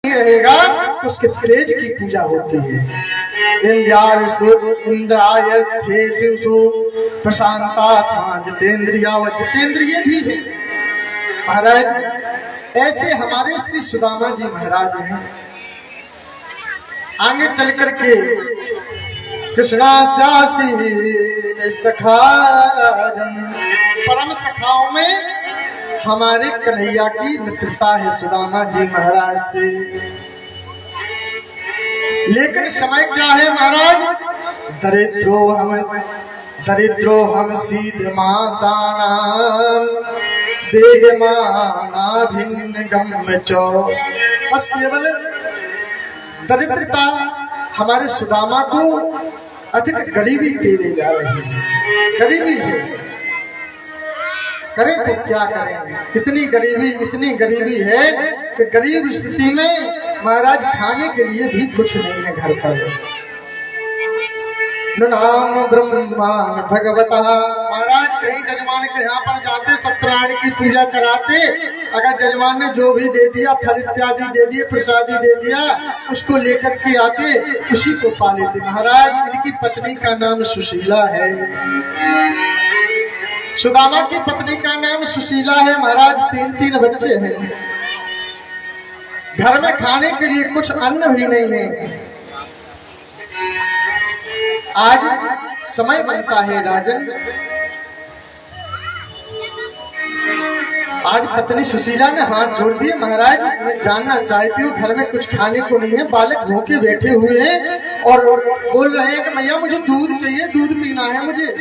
नहीं रहेगा उसके तेज की पूजा होती है। इंद्राय थे शिवसु प्रशांता था जितेंद्रिया व जितेंद्रिय भी है। महाराज ऐसे हमारे श्री सुदामा जी महाराज हैं। आगे चल करके कृष्णा स्यासी सखा परम सखाओं में हमारे कन्हैया की मित्रता है सुदामा जी महाराज से। लेकिन समय क्या है महाराज? दरिद्रो हम सीध मासानाम बेगमाना भिन्न गम चो। बस केवल दरिद्रता हमारे सुदामा को अधिक गरीबी पे ले जा रही है। गरीबी है, करें तो क्या करें? इतनी गरीबी है कि गरीब स्थिति में महाराज खाने के लिए भी कुछ नहीं है घर पर। नाम ब्रह्मान भगवता। महाराज कहीं जजमान के यहाँ पर जाते सत्यनारायण की पूजा कराते, अगर जजमान ने जो भी दे दिया फल इत्यादि दे दिए प्रसादी दे दिया उसको लेकर के आते, उसी को पा लेते। महाराज इनकी पत्नी का नाम सुशीला है। सुदामा की पत्नी का नाम सुशीला है। महाराज 3 बच्चे हैं। घर में खाने के लिए कुछ अन्न भी नहीं है। आज समय बनता है राजन। आज पत्नी सुशीला ने हाथ जोड़ दिए, महाराज मैं जानना चाहती हूँ घर में कुछ खाने को नहीं है। बालक भूखे बैठे हुए हैं और बोल रहे हैं कि मैया मुझे दूध चाहिए, दूध पीना है मुझे।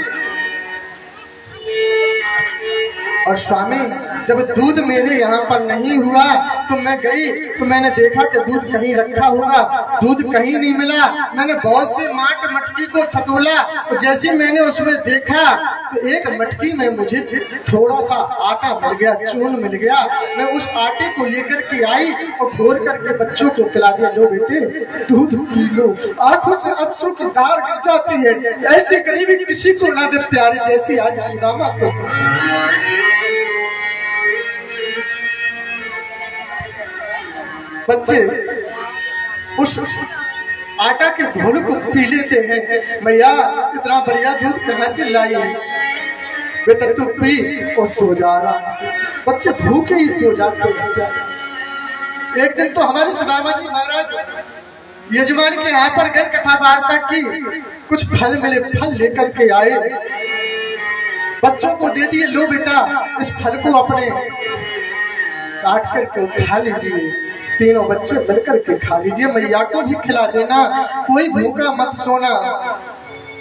और स्वामी जब दूध मेरे यहाँ पर नहीं हुआ तो मैं गई तो मैंने देखा कि दूध कहीं रखा होगा, दूध कहीं नहीं मिला। मैंने बहुत से मटकी को फतोला तो जैसे मैंने उसमें देखा तो एक मटकी में मुझे थोड़ा सा आटा मिल गया, चून मिल गया। मैं उस आटे को लेकर के आई और फोड़ करके बच्चों को पिला दिया। लो बेटे दूध पी लो। आंखों से अश्रु की धार गिर जाती है। ऐसी गरीबी किसी को ना दे प्यारी जैसी आज सुदामा को। बच्चे उस आटा के घोल को पी लेते हैं। मैया इतना बढ़िया दूध कहाँ से लाई है? बेटा तू पी और सो जा आराम से। बच्चे भूखे ही सो जाते हैं। एक दिन तो हमारे सुदामा जी महाराज यजमान के यहाँ पर गए, कथा वार्ता की, कुछ फल मिले, फल लेकर के आए, बच्चों को दे दिए। लो बेटा इस फल को अपने काट करके खा लीजिए। तीनों बच्चे मिलकर के खा लीजिए। मैया को भी खिला देना, कोई भूखा मत सोना।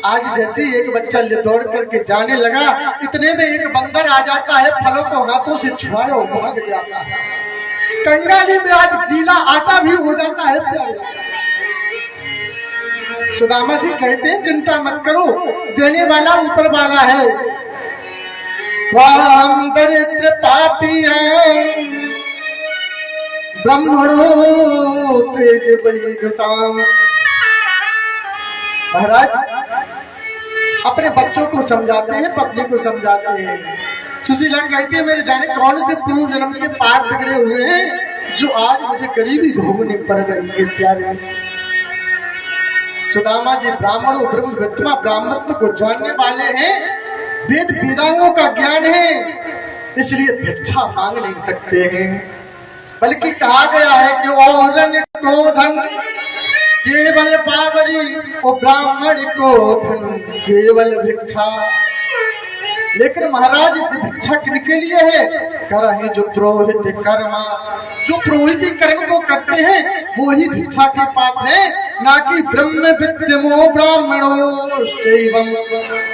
आज जैसे एक बच्चा दौड़ करके जाने लगा, इतने में एक बंदर आ जाता है, फलों को हाथों से छुड़ाया और भाग जाता है। कंगाली में आज गीला आटा भी हो जाता है। सुदामा जी कहते हैं चिंता मत करो, देने वाला ऊपर वाला है। हम दरिद्र पापी हैं ब्रह्मणो तेज बलिगताम। महाराज अपने बच्चों को समझाते हैं, पत्नी को समझाते हैं। सुशीला कहती है मेरे जाने कौन से पूर्व जन्म के पाप बिगड़े हुए हैं जो आज मुझे गरीबी भोगनी पड़ रही है। प्यारे सुदामा जी ब्राह्मणों ब्रह्म विद्मा ब्राह्मणत्व को जानने वाले हैं, वेद वेदांगों का ज्ञान है, इसलिए भिक्षा मांग नहीं सकते हैं। बल्कि कहा गया है कि औरन को धन केवल बावरी और ब्राह्मण को धन केवल भिक्षा। लेकिन महाराज भिक्षा किनके लिए है? करहि जो पुरोहित कर्मा। जो पुरोहिती कर्म को करते हैं वो ही भिक्षा के पात्र है, ना कि ब्रह्म विद्यमो ब्राह्मणो शैवम।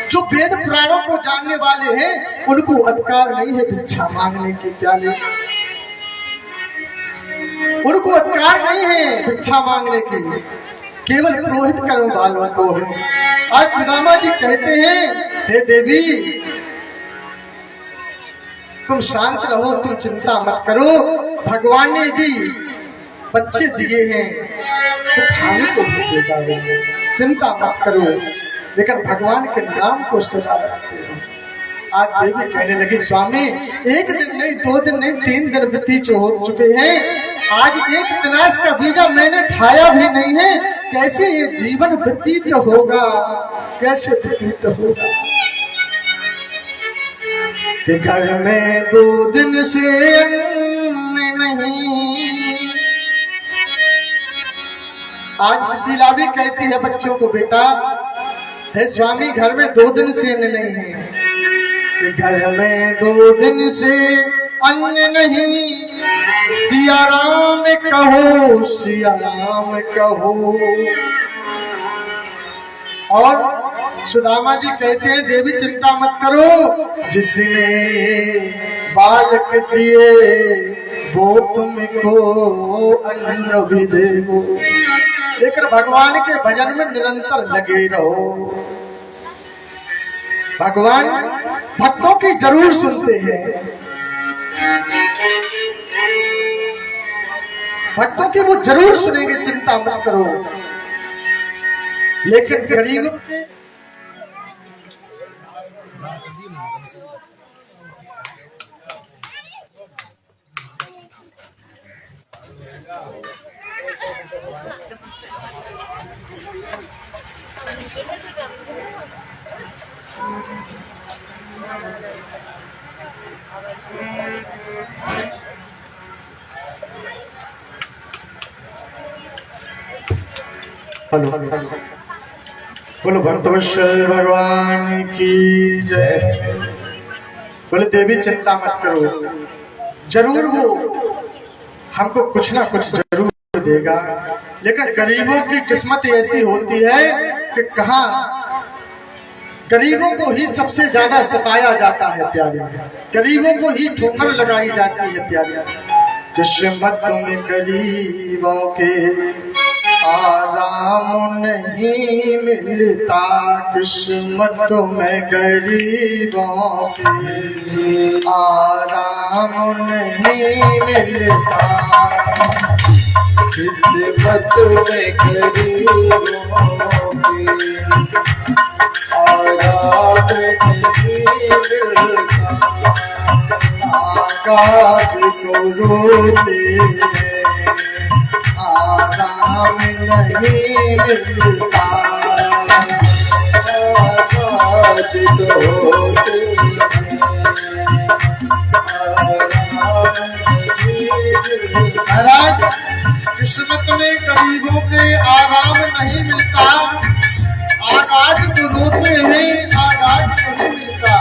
जो वेद पुराणों को जानने वाले हैं उनको अधिकार नहीं है भिक्षा मांगने के। प्याले उनको अधिकार नहीं है भिक्षा मांगने के, केवल पुरोहित कर्म वालों को है। आज सुदामा जी कहते हैं हे देवी तुम शांत रहो, तुम चिंता मत करो। भगवान ने यदि बच्चे दिए हैं तो खाने को भी देगा, चिंता मत करो। लेकिन भगवान के नाम को सदा रखते हो। आज देवी कहने लगी स्वामी एक दिन नहीं 2 दिन नहीं 3 दिन व्यतीत हो चुके हैं, आज एक तनाश का बीजा मैंने खाया भी नहीं है, कैसे ये जीवन व्यतीत होगा, कैसे व्यतीत होगा। कि घर में 2 दिन से अन्न नहीं। आज सुशीला भी कहती है बच्चों को, बेटा है स्वामी घर में 2 दिन से अन्न नहीं है। कि घर में 2 दिन से अन्न नहीं, सिया राम कहो, सिया राम कहो। और सुदामा जी कहते हैं, देवी चिंता मत करो, जिसने बालक दिए वो तुमको अन्न भी देवो। लेकिन भगवान के भजन में निरंतर लगे रहो। भगवान भक्तों की जरूर सुनते हैं, भक्तों की वो जरूर सुनेंगे, चिंता मत करो। लेकिन गरीब बोलो भक्तवत्सल भगवान की जय। बोले देवी चिंता मत करो, जरूर वो हमको कुछ ना कुछ जरूर देगा। लेकिन गरीबों की किस्मत ऐसी होती है कि कहाँ गरीबों को ही सबसे ज्यादा सताया जाता है प्यारे, गरीबों को ही ठोकर लगाई जाती है प्यारे। किस्मत में गरीबों के आराम नहीं मिलता, किस्मत में गरीबों के आराम नहीं मिलता, किस्मत में गरीबों के आराम नहीं मिलता। आकाश को रोते आराम नहीं मिलता, आकाश को रोते महाराज किस्मत में गरीबों के आराम नहीं मिलता। आकाश तो रोते हैं, आकाश नहीं मिलता।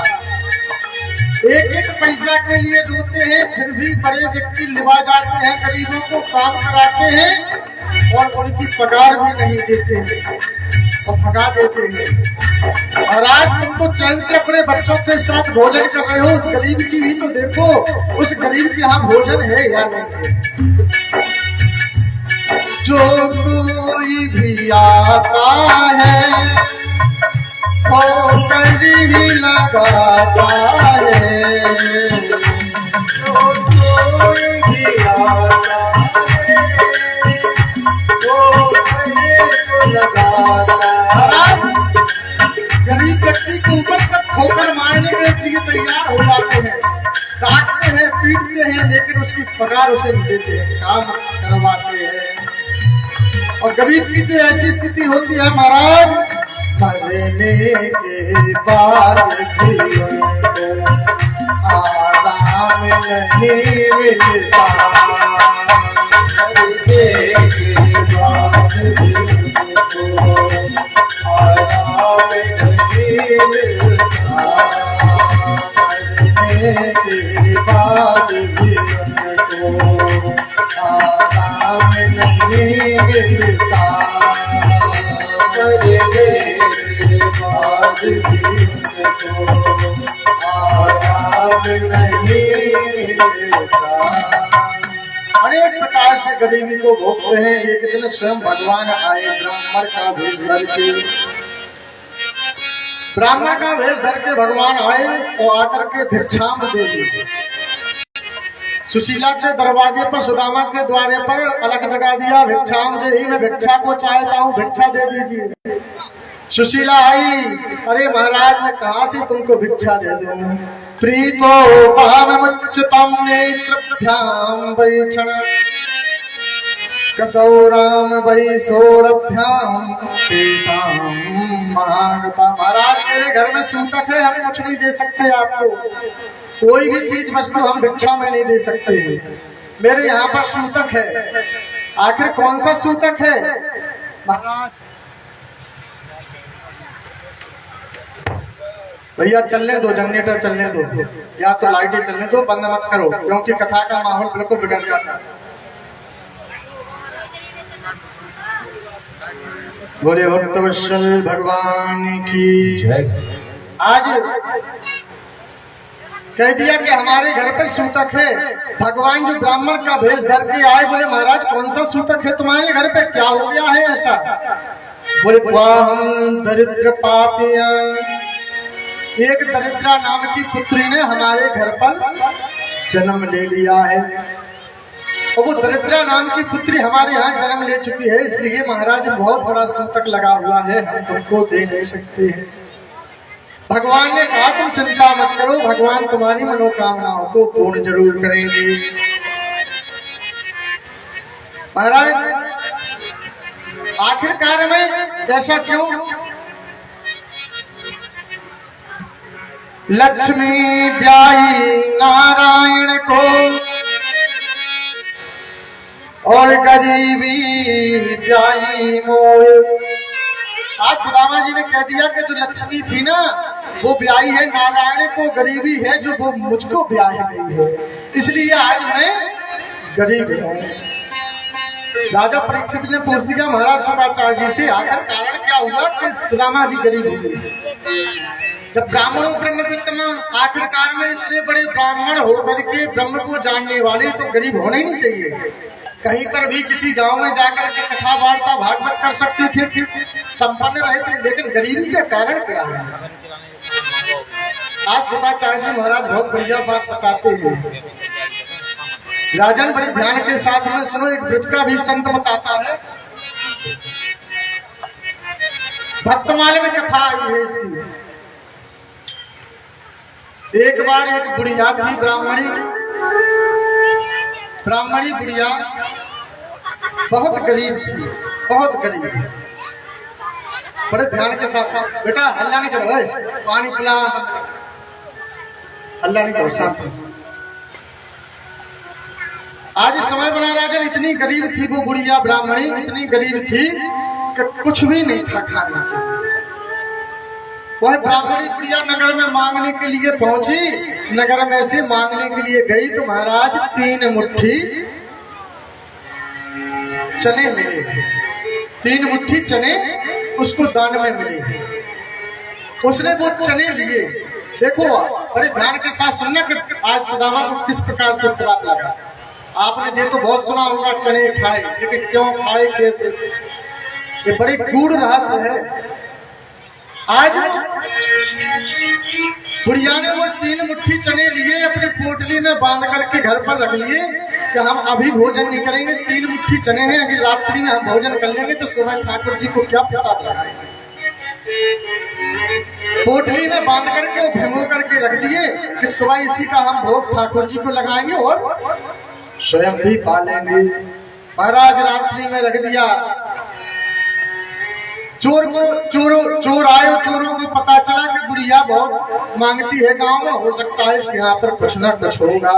एक एक पैसा के लिए रोते हैं, फिर भी बड़े व्यक्ति लिवा जाते हैं, गरीबों को काम कराते हैं और उनकी पगार भी नहीं देते हैं और भगा देते हैं। और आज तुम तो चैन से अपने बच्चों के साथ भोजन कर रहे हो, उस गरीब की भी तो देखो, उस गरीब के यहाँ भोजन है या नहीं है। जो कोई भी आता है वो करी ही लगाता है, जो कोई भी आता है वो करी को लगाता है। गरीब व्यक्ति के ऊपर सब ठोकर मारने के लिए तैयार हो जाते हैं, डांटते हैं, पीटते हैं, लेकिन उसकी पगार उसे नहीं देते हैं, काम करवाते हैं। और गरीब की तो ऐसी स्थिति होती है महाराज, मरने के बाद भी उनको आराम नहीं मिलता, मरने के बाद भी उनको आराम नहीं मिलता, मरने के बाद भी उनको आराम नहीं मिलता, मरने आराम नहीं मिलता। अनेक प्रकार से गरीबी को भोगते हैं। एक दिन स्वयं भगवान आए ब्राह्मण का वेश धर के, ब्राह्मण का वेश धर के भगवान आए और आकर के भिक्षाम दे दी। सुशीला के दरवाजे पर, सुदामा के द्वारे पर अलग लगा दिया, भिक्षाम दे ही, मैं भिक्षा को चाहता हूँ, भिक्षा दे दीजिए। सुशीला आई, अरे महाराज मैं कहाँ से तुमको भिक्षा दे दूं। प्रीतो पावमुच्चतम नेत्रभ्याम वैक्षण, कसौ राम वै सौरभ्याम तेषां महागता। महाराज मेरे घर में सूतक है, हम कुछ नहीं दे सकते आपको, कोई भी चीज वस्तु हम भिक्षा में नहीं दे सकते। मेरे यहाँ पर सूतक है। आखिर कौन सा सूतक है महाराज? भैया चलने दो, जनरेटर चलने दो, या तो लाइटें चलने दो, बंद मत करो, क्योंकि कथा का माहौल बिल्कुल बिगड़ जाता है। बोले भक्तवत्सल भगवान की जय। आज कह दिया कि हमारे घर पर सूतक है। भगवान जो ब्राह्मण का भेष धर के आए, बोले महाराज कौन सा सूतक है तुम्हारे घर पे, क्या हो गया है ऐसा? बोले हम दरिद्र पापियां, एक दरिद्रा नाम की पुत्री ने हमारे घर पर जन्म ले लिया है, और वो दरिद्रा नाम की पुत्री हमारे यहाँ जन्म ले चुकी है, इसलिए महाराज बहुत बड़ा सूतक लगा हुआ है, हम तुमको दे नहीं सकते हैं। भगवान ने कहा तुम चिंता मत करो, भगवान तुम्हारी मनोकामनाओं को पूर्ण जरूर करेंगे। महाराज आखिरकार में ऐसा क्यों? लक्ष्मी ब्याई नारायण को और गरीबी ब्याई मोह। आज सुदामा जी ने कह दिया कि जो लक्ष्मी थी ना वो ब्याई है नारायण को, गरीबी है जो वो मुझको ब्याह गई है, इसलिए आज मैं गरीब हूँ। राजा परीक्षित ने पूछ दिया महाराज शुक्राचार्य जी से, आखिर कारण क्या हुआ कि सुदामा जी गरीब हुए? जब ब्राह्मणों ब्रह्मविद्मा, आखिरकार में इतने बड़े ब्राह्मण होकर के ब्रह्म को जानने वाले तो गरीब होने ही नहीं चाहिए। कहीं पर भी किसी गांव में जाकर के कथा वार्ता भागवत कर सकते थे, संपन्न रहे थे, लेकिन गरीबी का कारण क्या है? आज शुक्राचार्य जी महाराज बहुत बढ़िया बात बताते हैं। राजन बड़े ध्यान के साथ में सुनो, एक ब्रज का भी संत बताता है। भक्तमाल में कथा आई है इसकी। एक बार एक बुढ़िया थी, ब्राह्मणी बुढ़िया, बहुत गरीब थी, बहुत गरीब। बड़े ध्यान के साथ, बेटा हल्ला नहीं करो, पानी पिला, हल्ला नहीं करो, साथ। आज समय बना राजन, इतनी गरीब थी वो बुढ़िया ब्राह्मणी, इतनी गरीब थी कि कुछ भी नहीं था खाने के। वह ब्राह्मणी बुढ़िया नगर में मांगने के लिए पहुंची, नगर में से मांगने के लिए गई तो महाराज 3 मुट्ठी चने मिले, 3 मुट्ठी चने उसको दान में मिले। उसने वो चने लिए। देखो बड़े ध्यान के साथ सुनना कि आज सुदामा को किस प्रकार से श्राप लगा। आपने ये तो बहुत सुना होगा चने खाए, लेकिन क्यों खाए, कैसे, ये बड़ी गूढ़ रहस्य है। आज बुढ़िया ने वो 3 मुट्ठी चने लिए, अपनी पोटली में बांध करके घर पर रख लिए कि हम अभी भोजन नहीं करेंगे, 3 मुट्ठी चने हैं, अगर रात्रि में हम भोजन कर लेंगे तो सुबह ठाकुर जी को क्या प्रसाद लगाएंगे। पोटली में बांध करके वो भिगो करके रख दिए कि सुबह इसी का हम भोग ठाकुर जी को लगाएंगे और स्वयं भी पा लेंगे। महाराज रात्रि में रख दिया। चोर आए, चोरों को पता चला कि बुढ़िया बहुत मांगती है गांव में, हो सकता है इसके यहाँ पर कुछ ना कुछ होगा।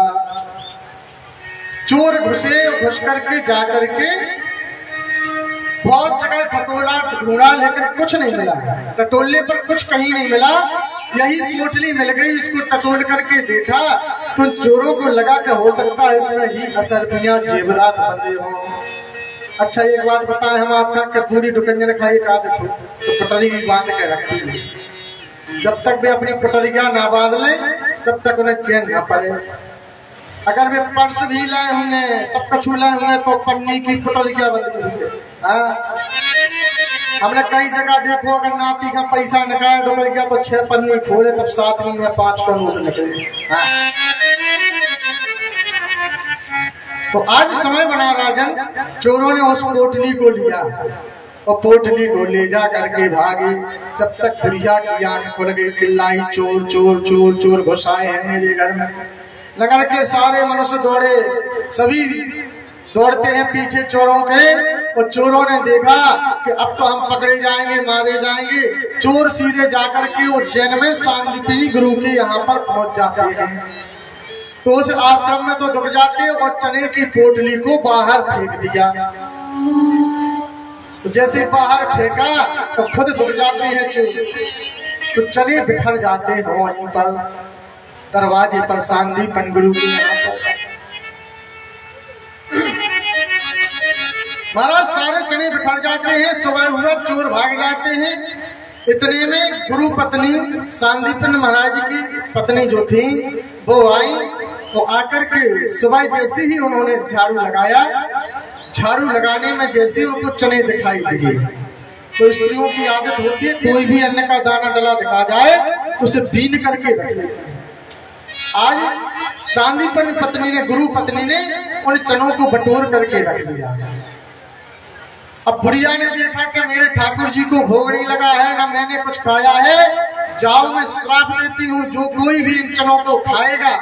चोर घुसे, घुस करके जा करके बहुत जगह टटोला ढूंढा, लेकिन कुछ नहीं मिला। टटोलने पर कुछ कहीं नहीं मिला, यही पोटली मिल गई। इसको टटोल करके देखा तो चोरों को लगा कि हो सकता है इसमें ही असरपियां जेवरात बंधे हों। अच्छा एक बात बताएं हम आपका कि पूरी दुकंजन खाई का देखो तो पटरी बांध के रखी है। जब तक वे अपनी पटरिया ना बांध लें तब तक उन्हें चैन न पड़े। अगर वे पर्स भी लाए होंगे, सब कुछ लाए होंगे तो पन्नी की पटरिया बंधी हुई है। हमने कई जगह देखो, अगर नाती का पैसा निकाल डुबर गया तो 6 पन्नी खोले तब 7 में 5 का नोट निकले। तो आज समय बना राजन, चोरों ने उस पोटली को लिया और पोटली को ले जा करके भागे। जब तक बुढ़िया की आंख खुल गई, चिल्लाई चोर चोर चोर चोर घुस आए हैं मेरे घर में। नगर के सारे मनुष्य दौड़े, सभी दौड़ते हैं पीछे चोरों के, और चोरों ने देखा कि अब तो हम पकड़े जाएंगे, मारे जाएंगे। चोर सीधे जाकर के वो जैन में सांदीपनी गुरु के यहाँ पर पहुंच जाते हैं। तो उस आश्रम में तो दुख जाते और चने की पोटली को बाहर फेंक दिया। तो जैसे बाहर फेंका तो खुद दुख जाते हैं चोर, तो चने बिखर जाते हैं वहीं पर दरवाजे पर सांदीपन गुरु के यहाँ पर। महाराज सारे चने बिखर जाते हैं। सुबह हुआ चोर भाग जाते हैं। इतने में गुरु पत्नी सांदीपन महाराज की पत्नी जो थी वो आई। वो आकर के सुबह जैसे ही उन्होंने झाड़ू लगाया, झाड़ू लगाने में जैसे ही उनको चने दिखाई दिए, तो स्त्रियों की आदत होती है कोई भी अन्न का दाना डला दिखा जाए तो उसे बीन करके रख लेते हैं। आज सांदीपन पत्नी ने, गुरु पत्नी ने उन चनों को बटोर करके रख लिया। अब बुढ़िया ने देखा कि मेरे ठाकुर जी को भोग नहीं लगा है, ना मैंने कुछ खाया है, जाओ मैं श्राप देती हूँ, जो कोई भी इन चनों को खाएगा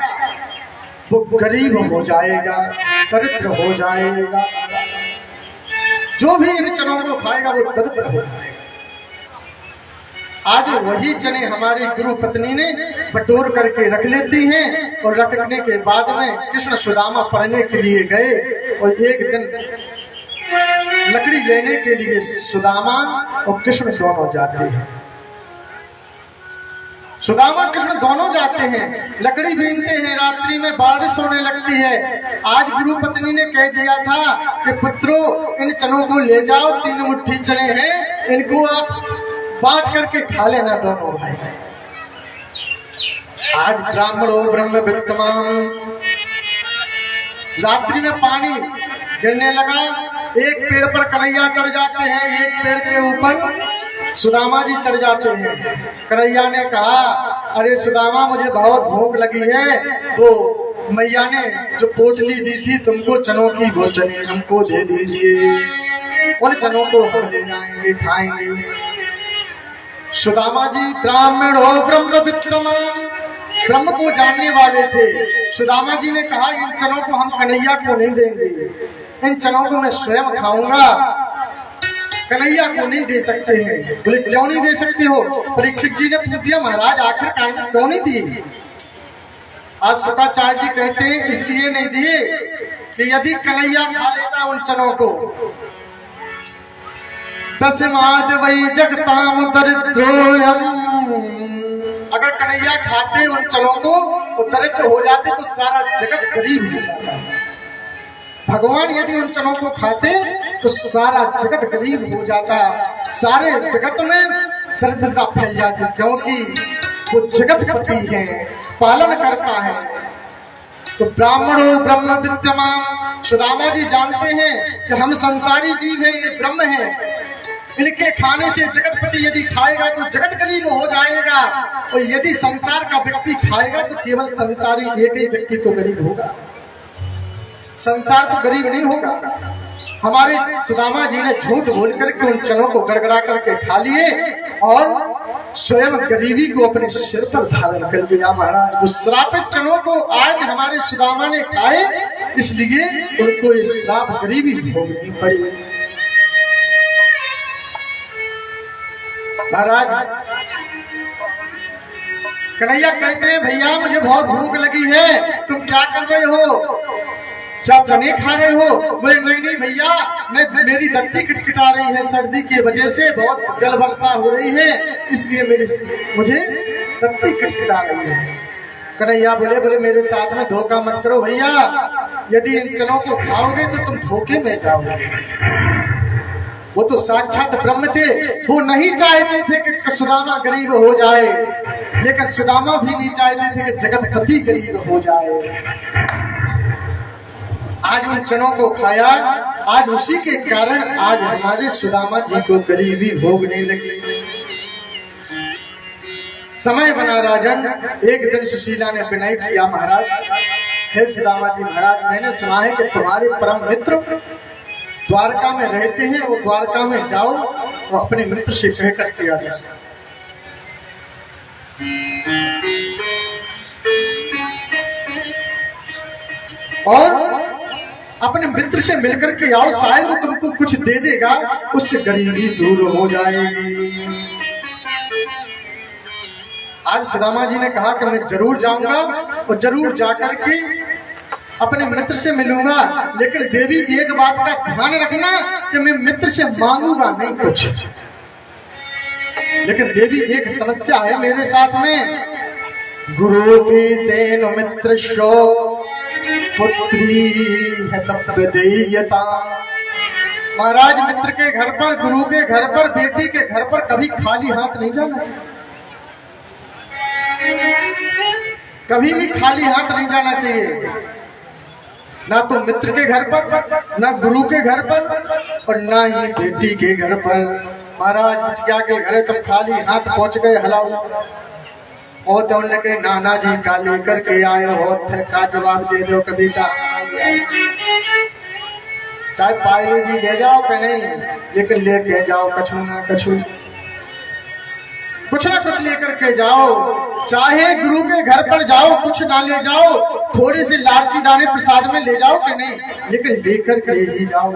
वो गरीब हो जाएगा, दरिद्र हो जाएगा। जो भी इन चनों को खाएगा वो दरिद्र हो जाएगा। आज वही चने हमारी गुरु पत्नी ने बटोर करके रख लेती हैं, और रखने के बाद में कृष्ण सुदामा पढ़ने के लिए गए। और एक दिन लकड़ी लेने के लिए सुदामा और कृष्ण दोनों जाते हैं। सुदामा कृष्ण दोनों जाते हैं, लकड़ी बीनते हैं। रात्रि में बारिश होने लगती है। आज गुरु पत्नी ने कह दिया था कि पुत्रों इन चनों को ले जाओ, 3 मुट्ठी चने हैं, इनको आप बांट करके खा लेना दोनों भाई। आज ब्राह्मणों ब्रह्म विद्यमान। रात्रि में पानी गिरने लगा। एक पेड़ पर कन्हैया चढ़ जाते हैं, एक पेड़ के ऊपर सुदामा जी चढ़ जाते हैं। कन्हैया ने कहा, अरे सुदामा मुझे बहुत भूख लगी है, तो मैया ने जो पोटली दी थी तुमको चनों की, वो चने हमको दे दीजिए, उन चनों को हम ले जाएंगे, खाएंगे। सुदामा जी ब्राह्मण हो ब्रह्म विद्यमान, ब्रह्म को जानने वाले थे। सुदामा जी ने कहा, इन चनों को हम कन्हैया को नहीं देंगे, इन चनों को मैं स्वयं खाऊंगा, कन्हैया को नहीं दे सकते हैं। बोले क्यों नहीं दे सकते हो? परीक्षित जी ने पूछ दिया, महाराज आखिर क्यों नहीं दिए? आज शुक्राचार्य जी कहते हैं इसलिए नहीं दिए कि यदि कन्हैया खा लेता उन चनों को, तस्माद् वै जगताम दरिद्रोऽयम्, अगर कन्हैया खाते उन चनों को तो दरिद्र हो जाते, तो सारा जगत गरीब हो जाता। भगवान यदि उन चनों को खाते तो सारा जगत गरीब हो जाता, सारे जगत में दरिद्रता फैल जाती, क्योंकि वो जगतपति है, पालन करता है। तो ब्राह्मणों ब्रह्म विद्यमान, सुदामा जी जानते हैं कि हम संसारी जीव हैं, ये ब्रह्म है, इनके खाने से जगतपति यदि खाएगा तो जगत गरीब हो जाएगा, और यदि संसार का व्यक्ति खाएगा तो केवल संसारी एक ही व्यक्ति तो गरीब होगा, संसार तो गरीब नहीं होगा। हमारे सुदामा जी ने झूठ बोल करके उन चनों को गड़गड़ा करके खा लिए और स्वयं गरीबी को अपने सिर पर धारण कर लिया। महाराज उस श्रापित चनों को आज हमारे सुदामा ने खाए, इसलिए उनको इस श्राप गरीबी भोगनी पड़ी। महाराज कन्हैया कहते हैं, भैया मुझे बहुत भूख लगी है, तुम क्या कर रहे हो, क्या चने खा रहे हो? बोले नहीं भैया, मैं मेरी दत्ती किटकिटा रही है, सर्दी की वजह से बहुत जल वर्षा हो रही है, इसलिए मुझे दत्ती किटकिटा रही है। कन्हैया बोले मेरे साथ में धोखा मत करो भैया, यदि इन चनों को खाओगे तो तुम धोखे में जाओगे। वो तो साक्षात ब्रह्म थे, वो नहीं चाहते थे कि सुदामा गरीब हो जाए, लेकिन सुदामा भी नहीं चाहते थे कि जगतपति गरीब हो जाए। आज उन चनों को खाया, आज उसी के कारण आज हमारे सुदामा जी को गरीबी भोगने लगी। समय बना राजन, एक दिन सुशीला ने विनय किया, महाराज हे सुदामा जी, महाराज मैंने सुना है कि तुम्हारे परम मित्र द्वारका में रहते हैं, वो द्वारका में जाओ और अपने मित्र से कह करके आ जाओ। और अपने मित्र से मिलकर के आओ, शायद वो तुमको कुछ दे देगा, उससे गरीबी दूर हो जाएगी। आज सुदामा जी ने कहा कि मैं जरूर जाऊंगा और जरूर जाकर के अपने मित्र से मिलूंगा, लेकिन देवी एक बात का ध्यान रखना कि मैं मित्र से मांगूंगा नहीं कुछ। लेकिन देवी एक समस्या है मेरे साथ में, गुरु की तेन मित्र शो पुत्री है तब देयता। महाराज मित्र के घर पर, गुरु के घर पर, बेटी के घर पर कभी खाली हाथ नहीं जाना चाहिए, कभी भी खाली हाथ नहीं जाना चाहिए, ना तो मित्र के घर पर, ना गुरु के घर पर, और ना ही बेटी के घर पर। महाराज बिटिया के घर तुम खाली हाथ पहुंच गए, हलाओ और तो उन्होंने कहा नाना जी का लेकर के आए हो का जवाब दे दो, कभी का चाहे पायलू जी ले जाओ कि नहीं, लेकिन लेके जाओ कछु ना कछु, कुछ ना कुछ लेकर के जाओ। चाहे गुरु के घर पर जाओ, कुछ ना ले जाओ, थोड़े से लालची दाने प्रसाद में ले जाओ कि नहीं, लेकिन लेकर के ही जाओ।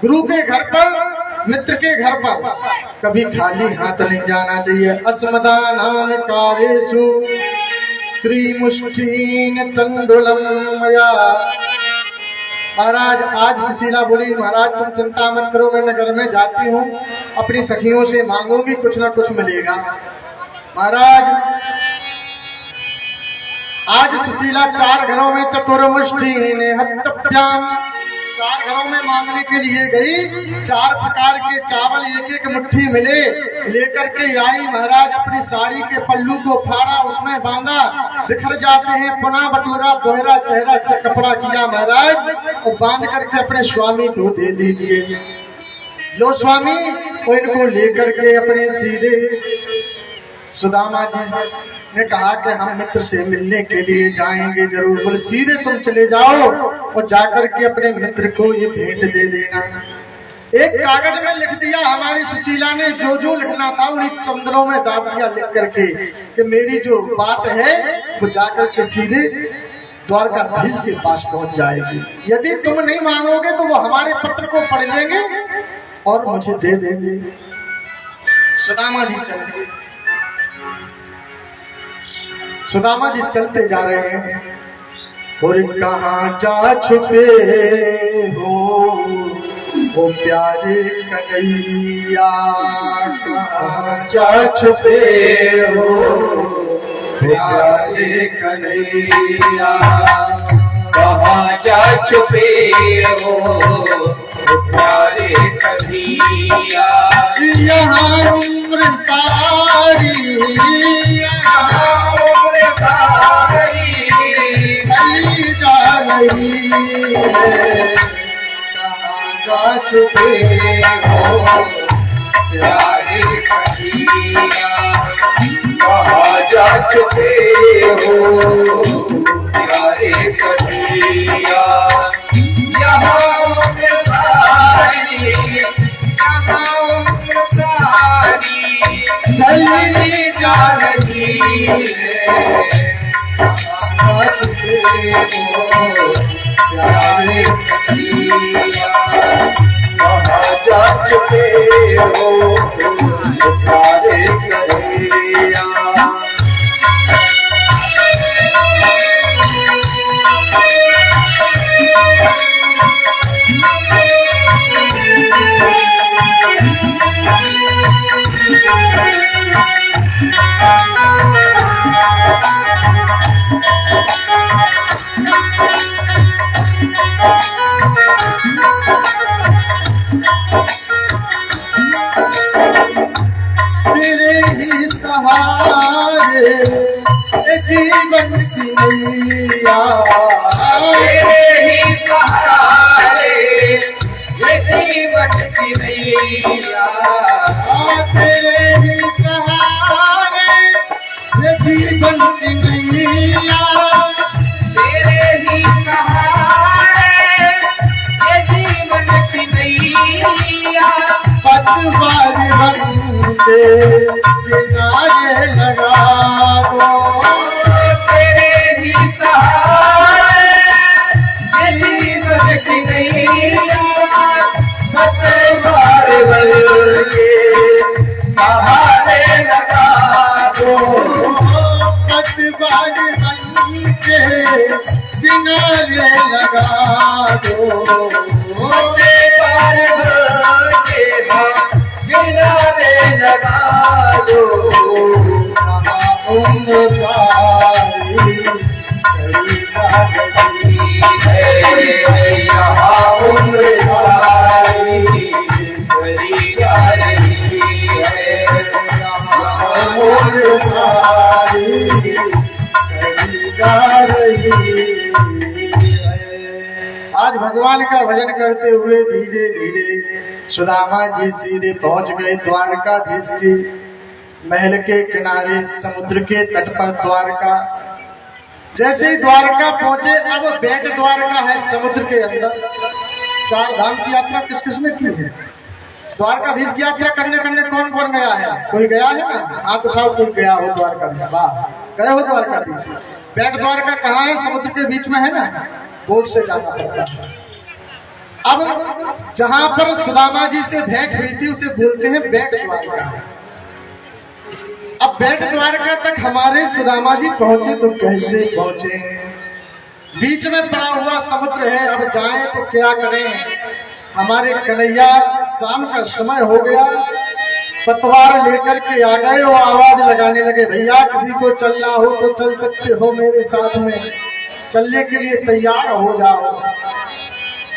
गुरु के घर पर, मित्र के घर पर कभी खाली हाथ नहीं जाना चाहिए। अस्मदानां कारेषु त्रिमुष्टीन तंडुलम मया। महाराज आज सुशीला बोली, महाराज तुम चिंता मत करो, मैं नगर में जाती हूँ, अपनी सखियों से मांगूंगी, कुछ ना कुछ मिलेगा। महाराज आज सुशीला 4 घरों में चतुर्मुष्टि हत्तभ्याम, 4 घरों में मांगने के लिए गई, 4 प्रकार के चावल एक एक मुट्ठी मिले, लेकर के आई। महाराज अपनी साड़ी के पल्लू को फाड़ा, उसमें बांधा, बिखर जाते हैं, पुनः बटोरा, दोहरा, चेहरा कपड़ा किया महाराज, और बांध करके अपने स्वामी को दे दीजिए। लो स्वामी, और इनको लेकर के अपने सीधे सुदामा जी ने कहा कि हम मित्र से मिलने के लिए जाएंगे जरूर। बोले सीधे तुम चले जाओ और जाकर के अपने मित्र को ये भेंट दे देना। एक कागज में लिख दिया हमारी सुशीला ने, जो जो लिखना था उन्हीं चंद्रों में दाब दिया लिख करके कि मेरी जो बात है वो जाकर के सीधे द्वारकाधीश के पास पहुंच जाएगी। यदि तुम नहीं मांगोगे तो वो हमारे पत्र को पढ़ लेंगे और मुझे दे देंगे। सुदामा जी चल गए। सुदामा जी चलते जा रहे हैं, और कहाँ जा छुपे हो वो प्यारे कन्हैया, कहाँ जा छुपे हो प्यारे कन्हैया, कहाँ जा छुपे हो प्यारे कन्हैया। यहाँ उम्र सारी, यहाँ उम्र सारी कहीं जा रही है, कहाँ जा छुपे हो प्यारे कन्हैया, कहाँ जा छुपे हो प्यारे कन्हैया। यहाँ उम्र सारी, यहाँ उम्र सारी चली जा रही है, कहाँ छुपे हो प्यारे कन्हैया, कहाँ जा छुपे हो प्यारे कन्हैया। तेरे ही सहारे जीवन की नैया, तेरे ही सहारे ये जीवन की नैया, तेरे ही सहारे ये जीवन की नैया, तेरे ही सहारे ये जीवन की नैया। पतवार बनके किनारे लगा दो, तेरे ही सहारे ये जीवन की नैया। किनारे लगा दो, मोरे पार के किनारे लगा दो। कहाँ उम्र सारी करी कागजी है यहाँ उम्र सारी करी जा रही है। यहाँ उम्र सारी करी जा रही है। आज भगवान का भजन करते हुए धीरे धीरे सुदामा जी सीधे पहुंच गए द्वारकाधीश की महल के किनारे, समुद्र के तट पर द्वारका। जैसे ही द्वारका पहुंचे, अब बेट द्वारका है समुद्र के अंदर। चार धाम की यात्रा किस किस ने की है? द्वारकाधीश की यात्रा करने करने कौन कौन गया है? कोई गया है ना? हाथ उठाओ कोई गया हो द्वारकाधीश। वाह, गए हो द्वारकाधीश। बेट द्वारका कहाँ है? समुद्र के बीच में है ना, बोट से जाना पड़ता है। अब जहां पर सुदामा जी से भेंट हुई थी उसे बोलते हैं बेट द्वारका। अब बेट द्वारका तक हमारे सुदामा जी पहुंचे तो कैसे पहुंचे? बीच में पड़ा हुआ समुद्र है, अब जाएं तो क्या करें? हमारे कन्हैया शाम का समय हो गया, पतवार लेकर के आ गए और आवाज लगाने लगे, भैया किसी को चलना हो तो चल सकते हो मेरे साथ में, चलने के लिए तैयार हो जाओ।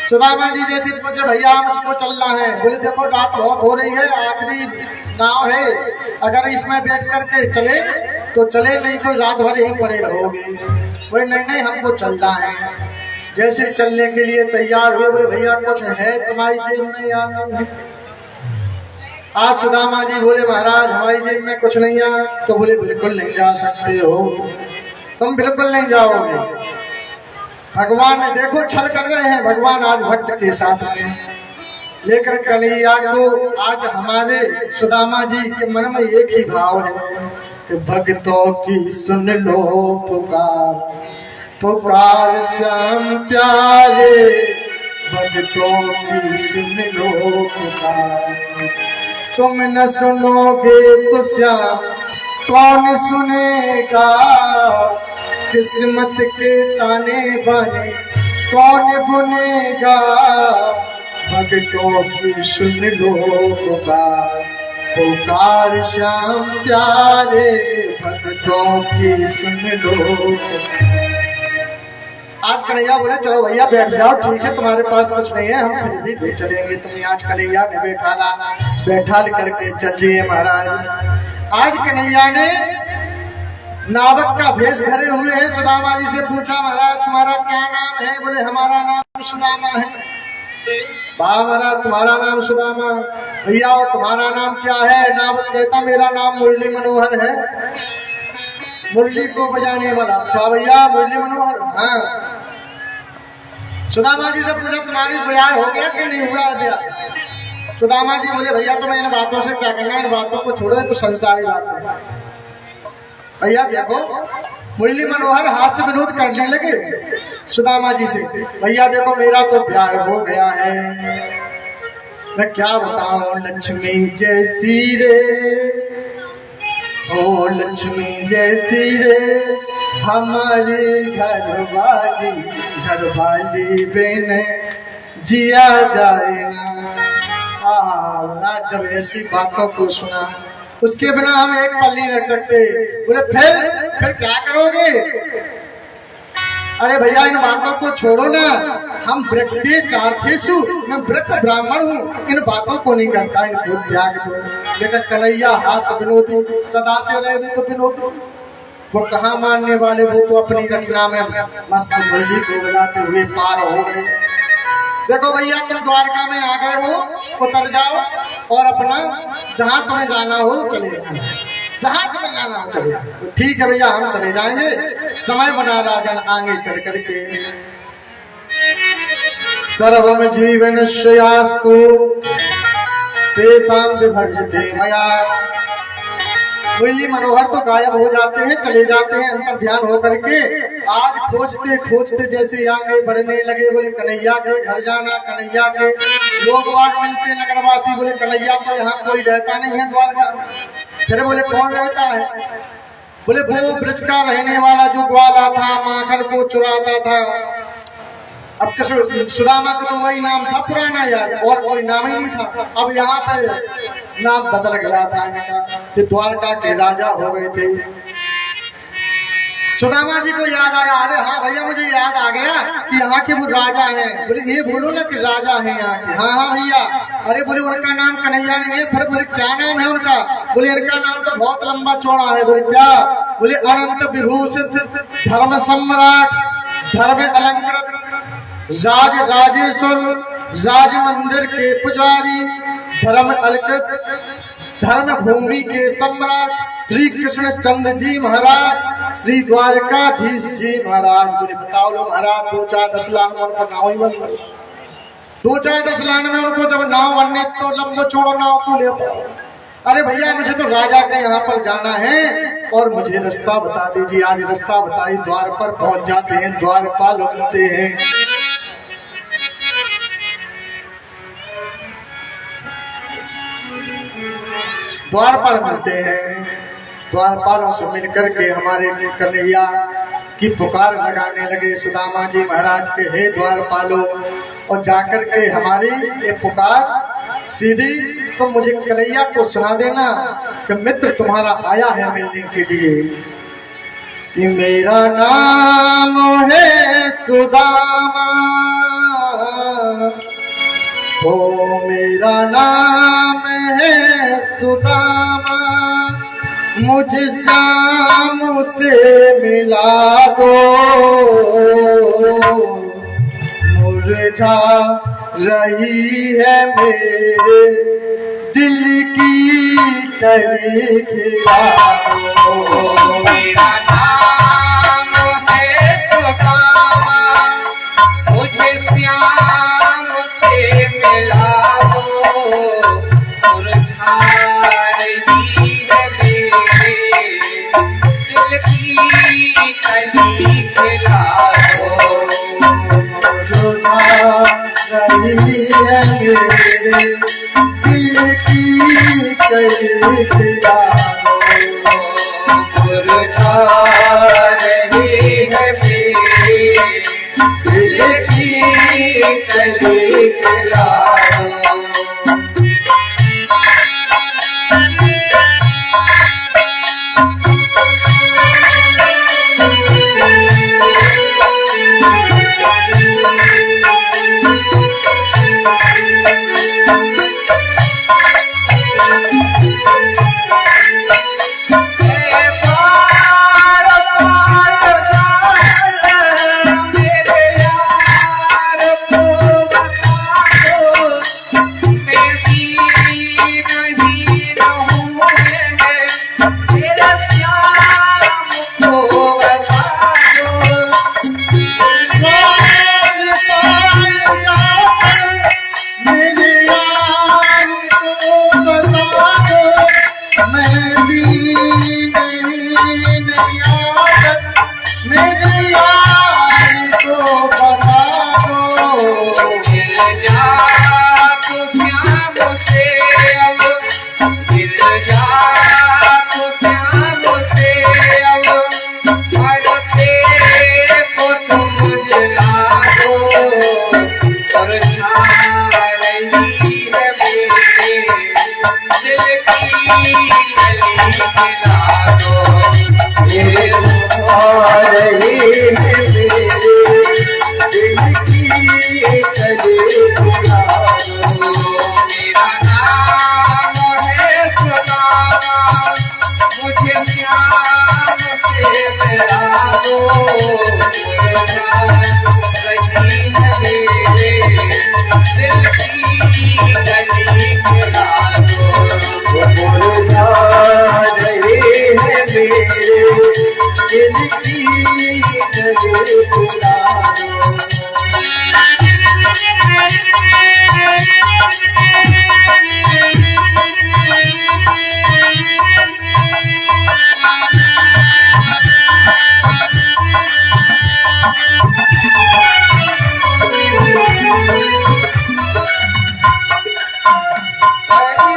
सुदामा जी जैसे पूछे, भैया मुझको चलना है। बोले देखो रात बहुत हो रही है, आखिरी नाव है, अगर इसमें बैठ करके चले तो चले, नहीं तो रात भर यहीं पड़े रहोगे। बोले नहीं नहीं हमको चलना है। जैसे चलने के लिए तैयार हुए, बोले भैया कुछ है तुम्हारी जेब में या नहीं? आज सुदामा जी बोले महाराज हमारी जेब में कुछ नहीं है। तो बोले बिल्कुल नहीं जा सकते हो, तुम बिल्कुल नहीं जाओगे। भगवान ने देखो छल कर रहे हैं, भगवान आज भक्त के साथ में लेकर कन्हैया को। आज हमारे सुदामा जी के मन में एक ही भाव है कि भक्तों की सुन लो पुकार, पुकार श्याम प्यारे, भक्तों की सुन लो पुकार। तुम न सुनोगे तो श्याम कौन सुनेगा, किस्मत के ताने बाने कौन बुनेगा। भक्तों की सुन लो पुकार, पुकार श्याम प्यारे, भक्तों की सुन लो। आज कन्हैया बोले चलो भैया बैठ जाओ, ठीक है तुम्हारे पास कुछ नहीं है, हम फिर भी ले चलेंगे। तुम्हें आज कन्हैया ने बैठा करके चल दिए महाराज। आज कन्हैया ने नावक का भेष धरे हुए हैं। सुदामा जी से पूछा महाराज तुम्हारा क्या नाम है? बोले हमारा नाम सुदामा है। वाह महाराज तुम्हारा नाम सुदामा, भैया तुम्हारा नाम क्या है? नावक कहता मेरा नाम मुरली मनोहर है। मुरली को बजाने वाला। अच्छा भैया मुरली मनोहर। हाँ। सुदामा जी से पूछा तुम्हारी ब्याह हो गया कि नहीं हुआ ब्याह? सुदामा जी बोले भैया तुम्हें इन बातों से क्या करना है, इन बातों को छोड़ो, तो संसारी बात है। भैया देखो मुरली मनोहर हास्य विनोद करने लगे सुदामा जी से, भैया देखो मेरा तो ब्याह हो गया है, मैं क्या बताऊं। लक्ष्मी जैसी रे, ओ लक्ष्मी जैसी रे, हमारी घरवाली बेन जिया जाए ना। जब ऐसी बातों को सुना, उसके बिना हम एक पल नहीं रख सकते। बोले फिर क्या करोगे? अरे भैया इन बातों को छोड़ो ना, हम वृत्ति चार्थेषु, मैं वृत्त ब्राह्मण हूँ, इन बातों को नहीं करता, इनको त्याग दो। लेकिन कन्हैया हास्य विनोदी सदा से रहे भी तो विनोदी, वो कहाँ मानने वाले, वो तो अपनी घटना में मस्त मुरली को बजाते हुए पार हो गए। देखो भैया तुम द्वारका में आ गए हो, उतर जाओ और अपना जहां तुम्हें जाना हो चले जाओ, जहां तुम्हें जाना हो चले जाओ। ठीक है भैया हम चले जाएंगे, समय बना राजन आगे चल करके। सर्वम जीवन श्रेयास्तु तेषां विभर्जिते मया। मुरली मनोहर तो गायब हो जाते हैं, चले जाते हैं अंतर ध्यान होकर के। आज खोजते खोजते जैसे आगे बढ़ने लगे, बोले कन्हैया के घर जाना, कन्हैया के लोग वाग मिलते नगरवासी, बोले कन्हैया तो यहाँ कोई रहता नहीं है द्वारका। फिर बोले कौन रहता है? बोले वो ब्रज का रहने वाला जो ग्वाला था, माखन को चुराता था। अब सुदामा का तो वही नाम था पुराना यार, और कोई नाम ही नहीं था। अब यहाँ पे नाम बदल गया था इनका, कि द्वारका के राजा हो गए थे। सुदामा जी को याद आया, अरे हाँ भैया मुझे याद आ गया कि यहाँ के वो राजा हैं। बोले ये बोलो ना कि राजा हैं यहाँ के। हाँ हाँ भैया। अरे बोले उनका नाम कन्हैया नहीं है। फिर बोले क्या नाम है उनका? बोले इनका नाम तो बहुत लंबा चौड़ा है। बोले क्या? बोले अनंत विभूषित, धर्म सम्राट, धर्म अलंकृत, राज राजेश्वर, राज मंदिर के पुजारी, धर्म अलकृत, धर्म भूमि के सम्राट श्री कृष्ण चंद्र जी महाराज, श्री द्वारकाधीश जी महाराज। बोले बताओ लो महाराज, 2-4-10 लाख में उनको नाव ही बन गई। 2-4-10 लाख में उनको जब नाव बनने तो लंबो छोड़ो नाव को ले। अरे भैया मुझे तो राजा के यहाँ पर जाना है और मुझे रास्ता बता दीजिए। आज रास्ता बताई, द्वार पर पहुंच जाते हैं, द्वारपाल होते हैं। द्वारपाल मिलते हैं। द्वारपालों से मिलकर के हमारे कन्हैया की पुकार लगाने लगे सुदामा जी महाराज के, हे द्वारपालो। और जाकर के हमारी ये पुकार सीधी तो मुझे कन्हैया को सुना देना कि मित्र तुम्हारा आया है मिलने के लिए। कि मेरा नाम है सुदामा, ओ मेरा नाम है सुदामा, मुझे शाम से मिला दो, मुरझा रही है मेरे दिल की कली खिला दो। मेरा नाम है सुदामा, मुझे श्याम से मिला दो, मुरझा रही है मेरे दिल की कली खिला दो। रही है मेरे दिल की कली खिला दो, मुरझा रही है मेरे दिल की कली खिला दो।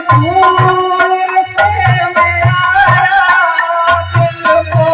दूर से मेरा दिल को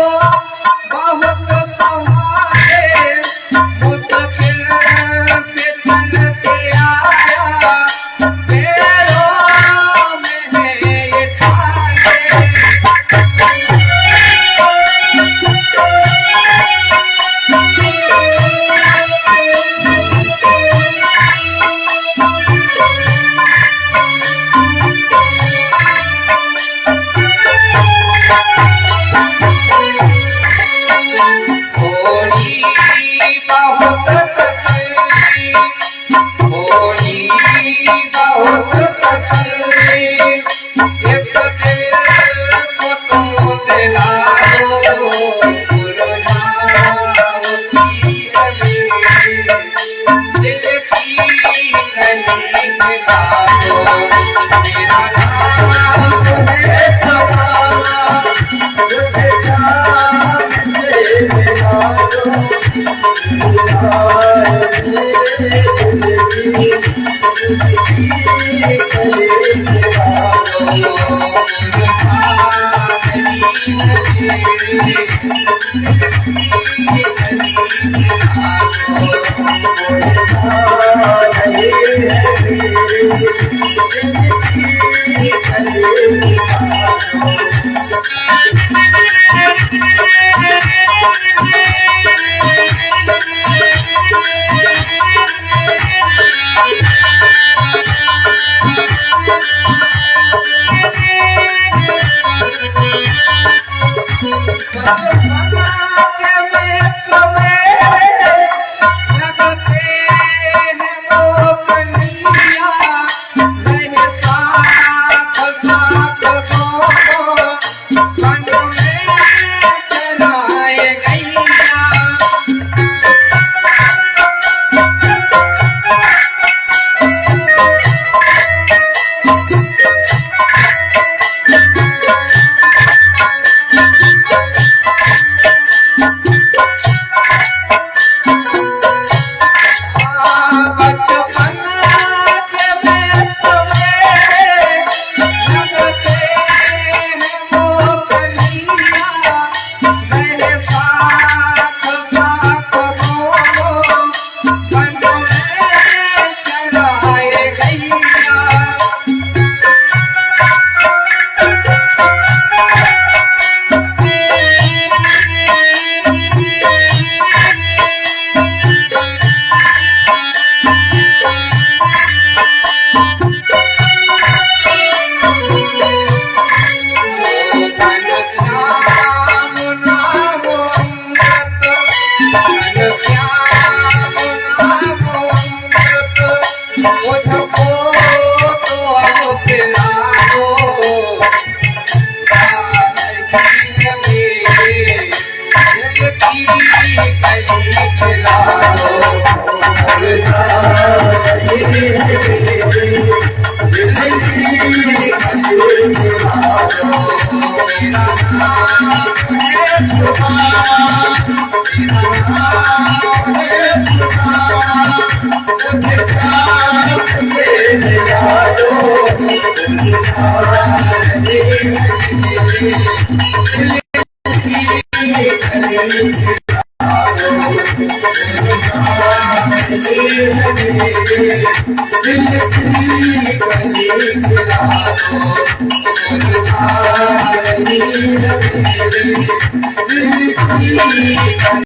दिल